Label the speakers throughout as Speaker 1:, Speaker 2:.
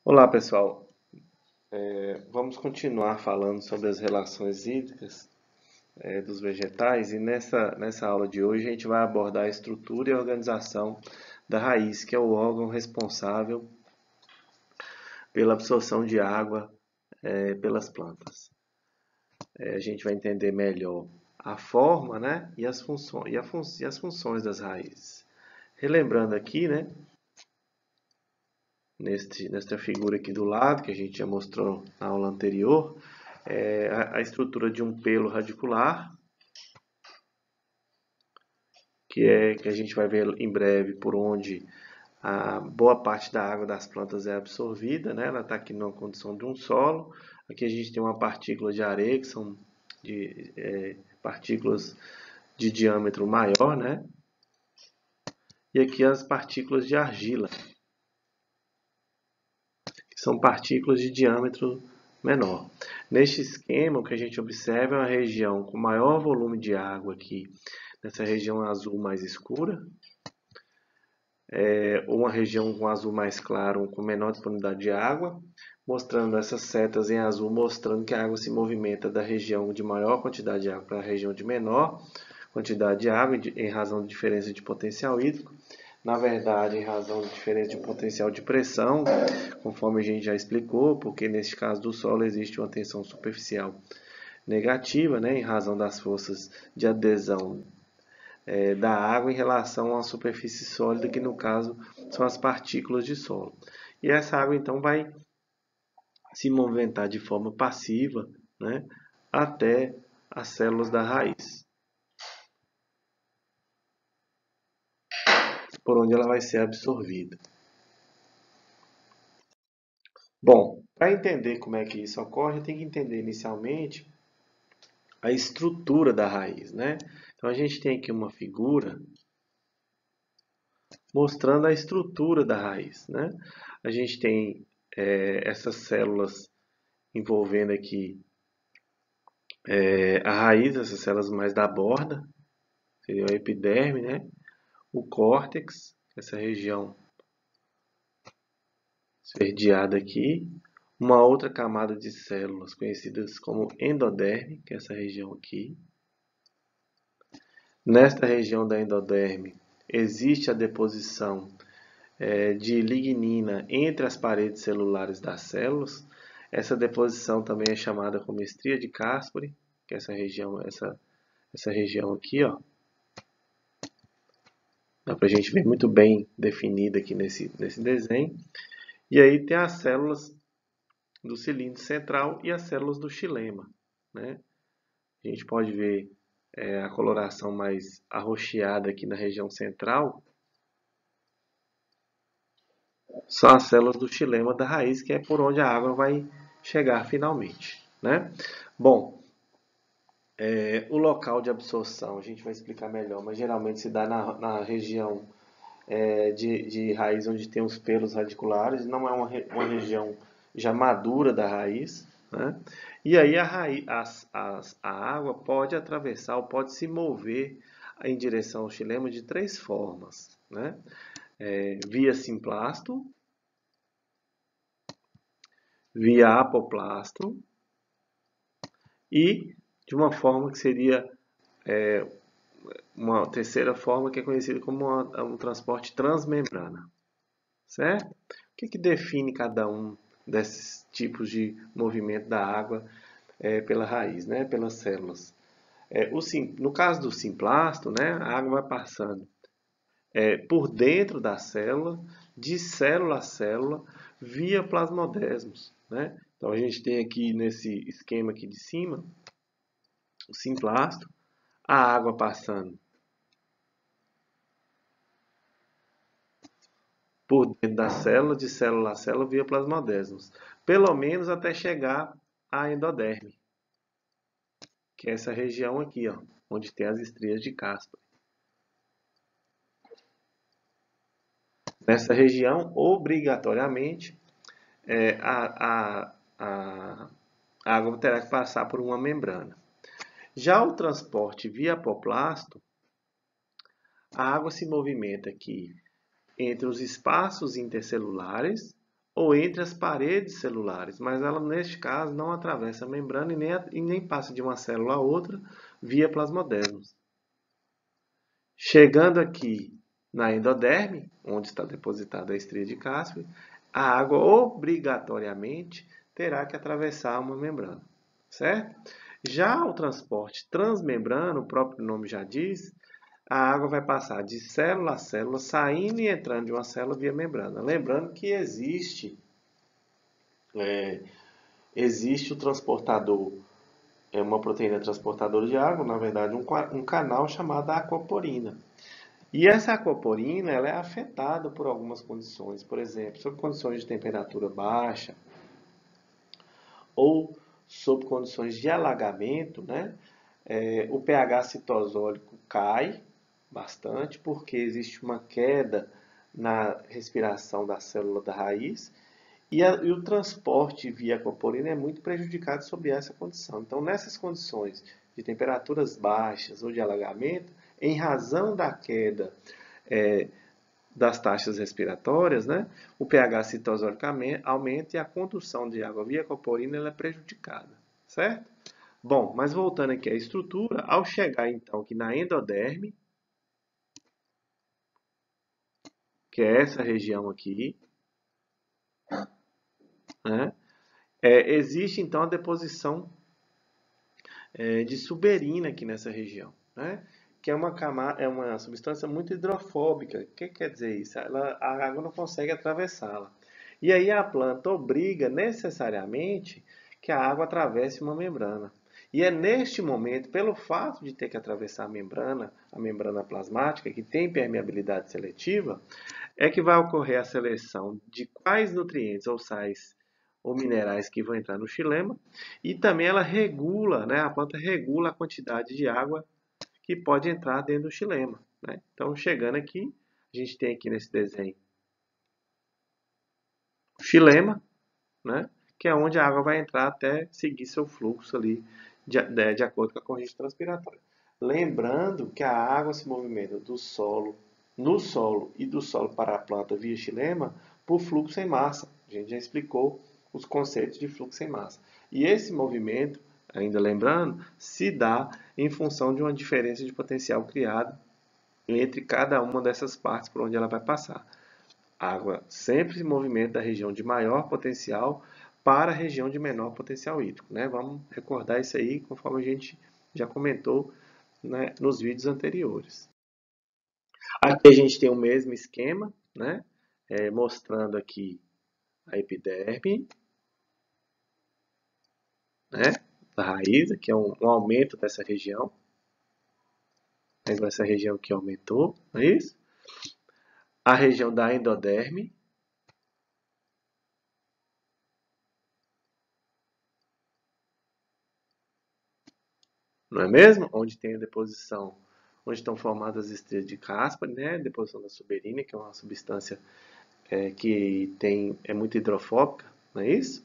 Speaker 1: Olá, pessoal. Vamos continuar falando sobre as relações hídricas, dos vegetais, e nessa aula de hoje a gente vai abordar a estrutura e a organização da raiz, que é o órgão responsável pela absorção de água, pelas plantas. A gente vai entender melhor a forma, né, e as funções, e as funções das raízes. Relembrando aqui, né, nesta figura aqui do lado, que a gente já mostrou na aula anterior, a estrutura de um pelo radicular, que a gente vai ver em breve por onde a boa parte da água das plantas é absorvida, né? Ela está aqui numa condição de um solo. Aqui a gente tem uma partícula de areia, que são partículas de diâmetro maior, né? E aqui as partículas de argila, que são partículas de diâmetro menor. Neste esquema, o que a gente observa é uma região com maior volume de água aqui, nessa região azul mais escura, ou uma região com azul mais claro, com menor disponibilidade de água, mostrando essas setas em azul, mostrando que a água se movimenta da região de maior quantidade de água para a região de menor quantidade de água, em razão de diferença de potencial hídrico. Na verdade, em razão de diferença de potencial de pressão, conforme a gente já explicou, porque neste caso do solo existe uma tensão superficial negativa, né, em razão das forças de adesão da água em relação à superfície sólida, que no caso são as partículas de solo. E essa água então vai se movimentar de forma passiva, né, até as células da raiz, por onde ela vai ser absorvida. Bom, para entender como é que isso ocorre, tem que entender inicialmente a estrutura da raiz, né? Então a gente tem aqui uma figura mostrando a estrutura da raiz, né? A gente tem essas células envolvendo aqui a raiz, essas células mais da borda, seria o epiderme, né? O córtex, essa região esverdeada aqui, uma outra camada de células conhecidas como endoderme, que é essa região aqui. Nesta região da endoderme existe a deposição de lignina entre as paredes celulares das células. Essa deposição também é chamada como estria de Caspary, que é essa região aqui, ó. Dá para a gente ver muito bem definida aqui nesse desenho. E aí tem as células do cilindro central e as células do xilema, né? A gente pode ver a coloração mais arroxeada aqui na região central, são as células do xilema da raiz, que é por onde a água vai chegar finalmente, né? Bom, o local de absorção a gente vai explicar melhor, mas geralmente se dá na região de raiz onde tem os pelos radiculares, não é uma região já madura da raiz, né? E aí a água pode atravessar ou pode se mover em direção ao xilema de três formas, né? Via simplasto, via apoplasto e de uma forma que seria uma terceira forma que é conhecida como um transporte transmembrana, certo? O que define cada um desses tipos de movimento da água pela raiz, né? Pelas células? No caso do simplasto, né? A água vai passando por dentro da célula, de célula a célula, via plasmodesmos, né? Então a gente tem aqui nesse esquema aqui de cima o simplasto, a água passando por dentro da célula, de célula a célula, via plasmodesmos, pelo menos até chegar à endoderme, que é essa região aqui, ó, onde tem as estrias de caspa. Nessa região, obrigatoriamente, a água terá que passar por uma membrana. Já o transporte via apoplasto, a água se movimenta aqui entre os espaços intercelulares ou entre as paredes celulares, mas ela, neste caso, não atravessa a membrana e nem passa de uma célula a outra via plasmodesmos. Chegando aqui na endoderme, onde está depositada a estria de Casper, a água obrigatoriamente terá que atravessar uma membrana, certo? Já o transporte transmembrano, o próprio nome já diz, a água vai passar de célula a célula, saindo e entrando de uma célula via membrana. Lembrando que existe o transportador, uma proteína transportadora de água, na verdade um canal chamado aquaporina. E essa aquaporina ela é afetada por algumas condições, por exemplo, sob condições de temperatura baixa ou sob condições de alagamento, né? O pH citosólico cai bastante porque existe uma queda na respiração da célula da raiz e o transporte via aquaporina é muito prejudicado sob essa condição. Então, nessas condições de temperaturas baixas ou de alagamento, em razão da queda das taxas respiratórias, né, o pH citosólico aumenta e a condução de água via aquaporina ela é prejudicada, certo? Bom, mas voltando aqui à estrutura, ao chegar então aqui na endoderme, que é essa região aqui, né, existe então a deposição de suberina aqui nessa região, né? Que é uma substância muito hidrofóbica. O que quer dizer isso? A água não consegue atravessá-la. E aí a planta obriga necessariamente que a água atravesse uma membrana. E é neste momento, pelo fato de ter que atravessar a membrana plasmática, que tem permeabilidade seletiva, é que vai ocorrer a seleção de quais nutrientes ou sais ou minerais que vão entrar no xilema, e também ela regula, né, a planta regula a quantidade de água que pode entrar dentro do xilema, né? Então, chegando aqui, a gente tem aqui nesse desenho o xilema, né, que é onde a água vai entrar até seguir seu fluxo ali de acordo com a corrente transpiratória. Lembrando que a água se movimenta do solo, no solo e do solo para a planta via xilema por fluxo em massa. A gente já explicou os conceitos de fluxo em massa. E esse movimento, ainda lembrando, se dá em função de uma diferença de potencial criada entre cada uma dessas partes por onde ela vai passar. A água sempre se movimenta da região de maior potencial para a região de menor potencial hídrico, né? Vamos recordar isso aí conforme a gente já comentou, né, nos vídeos anteriores. Aqui a gente tem o mesmo esquema, né, mostrando aqui a epiderme, né, da raiz, que é um aumento dessa região. Essa região aqui aumentou, não é isso? A região da endoderme, não é mesmo? Onde tem a deposição, onde estão formadas as estrias de Caspar, né? Deposição da suberina, que é uma substância que é muito hidrofóbica, não é isso?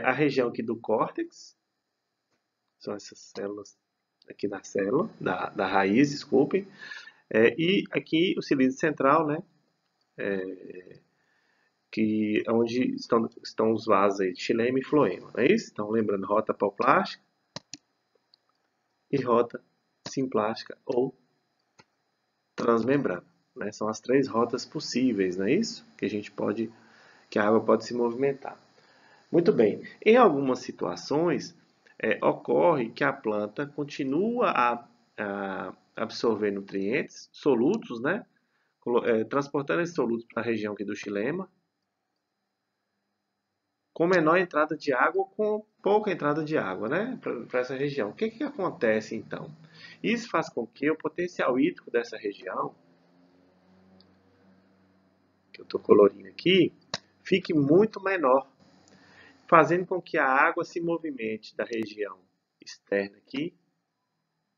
Speaker 1: A região aqui do córtex, são essas células aqui da célula, da raiz, desculpem. E aqui o cilindro central, né? Que é onde estão os vasos aí de xilema e floema, não é isso? Então, lembrando, rota apoplástica e rota simplástica ou transmembrana, né? São as três rotas possíveis, não é isso? Que a água pode se movimentar. Muito bem. Em algumas situações, ocorre que a planta continua a absorver nutrientes solutos, né? Transportando esses solutos para a região aqui do xilema, com menor entrada de água ou com pouca entrada de água, né, para essa região. O que acontece então? Isso faz com que o potencial hídrico dessa região, que eu estou colorindo aqui, fique muito menor, fazendo com que a água se movimente da região externa aqui,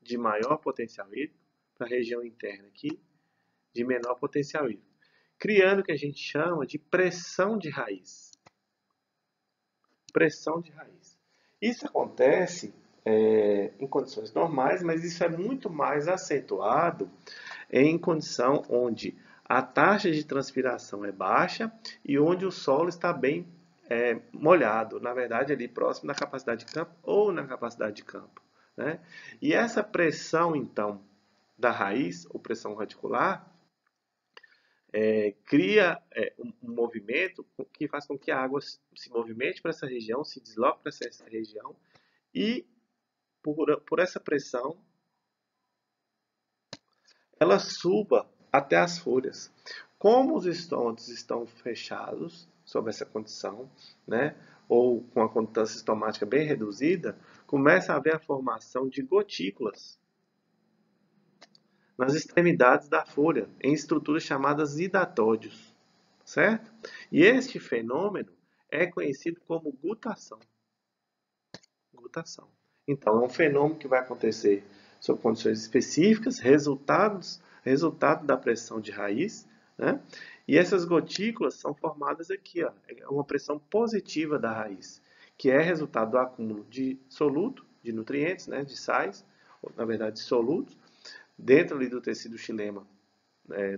Speaker 1: de maior potencial hídrico, para a região interna aqui, de menor potencial hídrico, criando o que a gente chama de pressão de raiz. Pressão de raiz. Isso acontece em condições normais, mas isso é muito mais acentuado em condição onde a taxa de transpiração é baixa e onde o solo está bem molhado, na verdade ali próximo da capacidade de campo ou na capacidade de campo, né? E essa pressão então da raiz, ou pressão radicular, cria um movimento que faz com que a água se movimente para essa região, se desloque para essa região e por essa pressão ela suba até as folhas. Como os estômatos estão fechados sob essa condição, né, ou com a condutância estomática bem reduzida, começa a haver a formação de gotículas nas extremidades da folha, em estruturas chamadas hidatódios, certo? E este fenômeno é conhecido como gutação. Gutação. Então, é um fenômeno que vai acontecer sob condições específicas, resultado da pressão de raiz, né? E essas gotículas são formadas aqui, ó, é uma pressão positiva da raiz, que é resultado do acúmulo de soluto, de nutrientes, né, de sais, ou, na verdade, de solutos, dentro ali do tecido xilema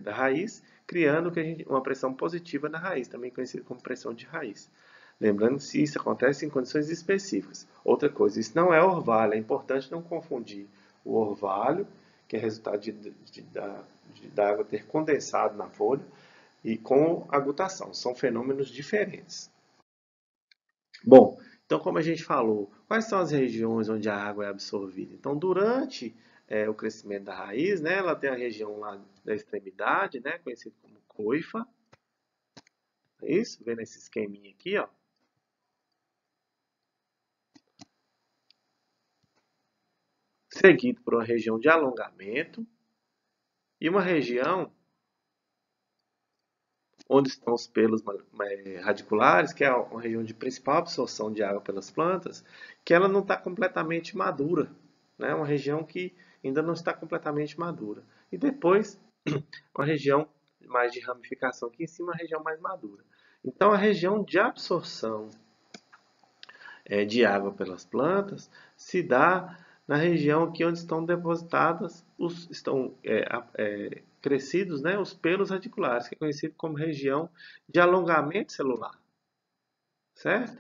Speaker 1: da raiz, criando uma pressão positiva na raiz, também conhecida como pressão de raiz. Lembrando que isso acontece em condições específicas. Outra coisa, isso não é orvalho, é importante não confundir o orvalho, que é resultado da água ter condensado na folha, e com a gutação. São fenômenos diferentes. Bom, então como a gente falou, quais são as regiões onde a água é absorvida? Então, durante o crescimento da raiz, né, ela tem a região lá da extremidade, né, conhecida como coifa. É isso? Vendo esse esqueminha aqui, ó. Seguido por uma região de alongamento e uma região onde estão os pelos radiculares, que é uma região de principal absorção de água pelas plantas, que ela não está completamente madura, né? Uma região que ainda não está completamente madura. E depois, uma região mais de ramificação, que em cima é uma região mais madura. Então, a região de absorção de água pelas plantas se dá na região aqui onde estão depositadas, estão crescidos, né, os pelos radiculares, que é conhecido como região de alongamento celular, certo?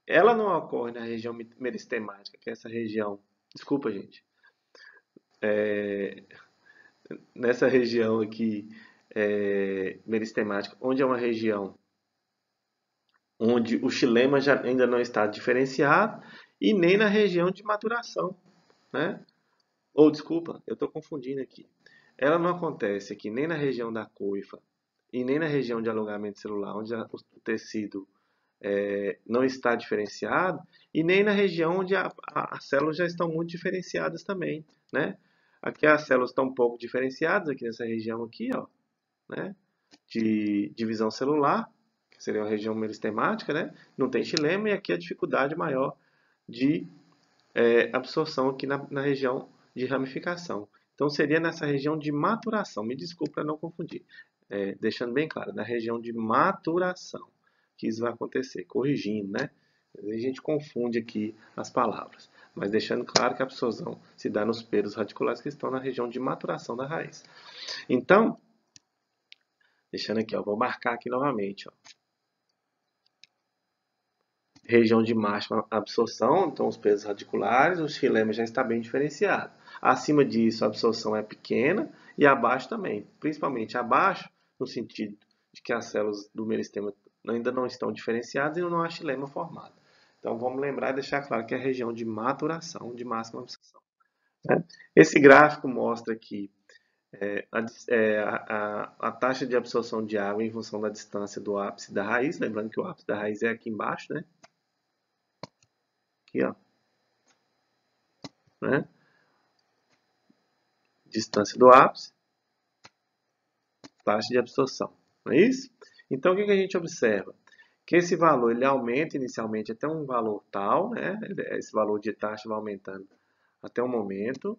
Speaker 1: Ela não ocorre na região meristemática, que é essa região, desculpa gente, nessa região aqui meristemática, onde é uma região onde o xilema ainda não está diferenciado, e nem na região de maturação, né? Ou, desculpa, eu estou confundindo aqui. Ela não acontece aqui nem na região da coifa e nem na região de alongamento celular, onde o tecido não está diferenciado, e nem na região onde as células já estão muito diferenciadas também, né? Aqui as células estão um pouco diferenciadas, aqui nessa região aqui, ó, né? De divisão celular, que seria a região meristemática, né? Não tem xilema, e aqui a dificuldade maior de absorção aqui na região de ramificação. Então, seria nessa região de maturação. Me desculpe para não confundir. Deixando bem claro, na região de maturação que isso vai acontecer, corrigindo, né? A gente confunde aqui as palavras, mas deixando claro que a absorção se dá nos pelos radiculares que estão na região de maturação da raiz. Então, deixando aqui, ó, vou marcar aqui novamente, ó. Região de máxima absorção, então os pesos radiculares, o xilema já está bem diferenciado. Acima disso, a absorção é pequena e abaixo também, principalmente abaixo, no sentido de que as células do meristema ainda não estão diferenciadas e não há xilema formado. Então vamos lembrar e deixar claro que é a região de maturação de máxima absorção. Né? Esse gráfico mostra aqui a taxa de absorção de água em função da distância do ápice da raiz, lembrando que o ápice da raiz é aqui embaixo, né? Aqui, ó. Né? Distância do ápice, taxa de absorção. Não é isso? Então, o que a gente observa? Que esse valor ele aumenta inicialmente até um valor tal, né? Esse valor de taxa vai aumentando até um momento.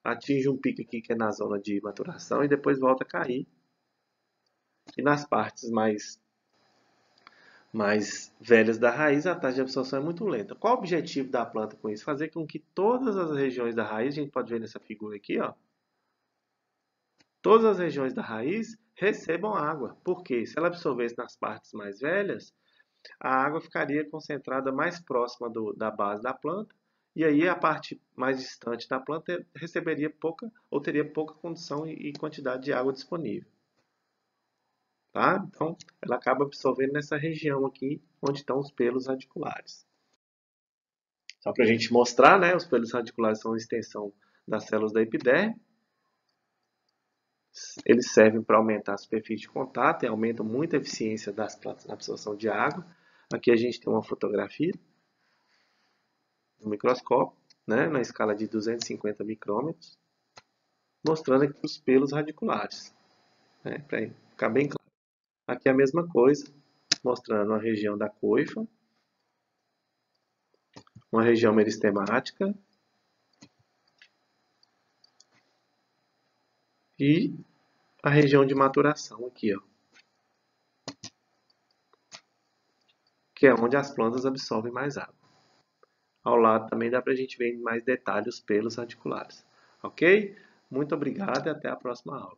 Speaker 1: Atinge um pico aqui que é na zona de maturação e depois volta a cair. E nas partes mais velhas da raiz, a taxa de absorção é muito lenta. Qual o objetivo da planta com isso? Fazer com que todas as regiões da raiz, a gente pode ver nessa figura aqui, ó, todas as regiões da raiz recebam água, porque se ela absorvesse nas partes mais velhas, a água ficaria concentrada mais próxima da base da planta, e aí a parte mais distante da planta receberia pouca ou teria pouca condição e quantidade de água disponível. Tá? Então, ela acaba absorvendo nessa região aqui, onde estão os pelos radiculares. Só para a gente mostrar, né, os pelos radiculares são a extensão das células da epiderme. Eles servem para aumentar a superfície de contato e aumentam muito a eficiência das plantas na absorção de água. Aqui a gente tem uma fotografia no microscópio, né, na escala de 250 micrômetros, mostrando aqui os pelos radiculares, né, para ficar bem claro. Aqui a mesma coisa, mostrando a região da coifa, uma região meristemática e a região de maturação aqui, ó, que é onde as plantas absorvem mais água. Ao lado também dá para a gente ver em mais detalhe os pelos radiculares. Ok? Muito obrigado e até a próxima aula.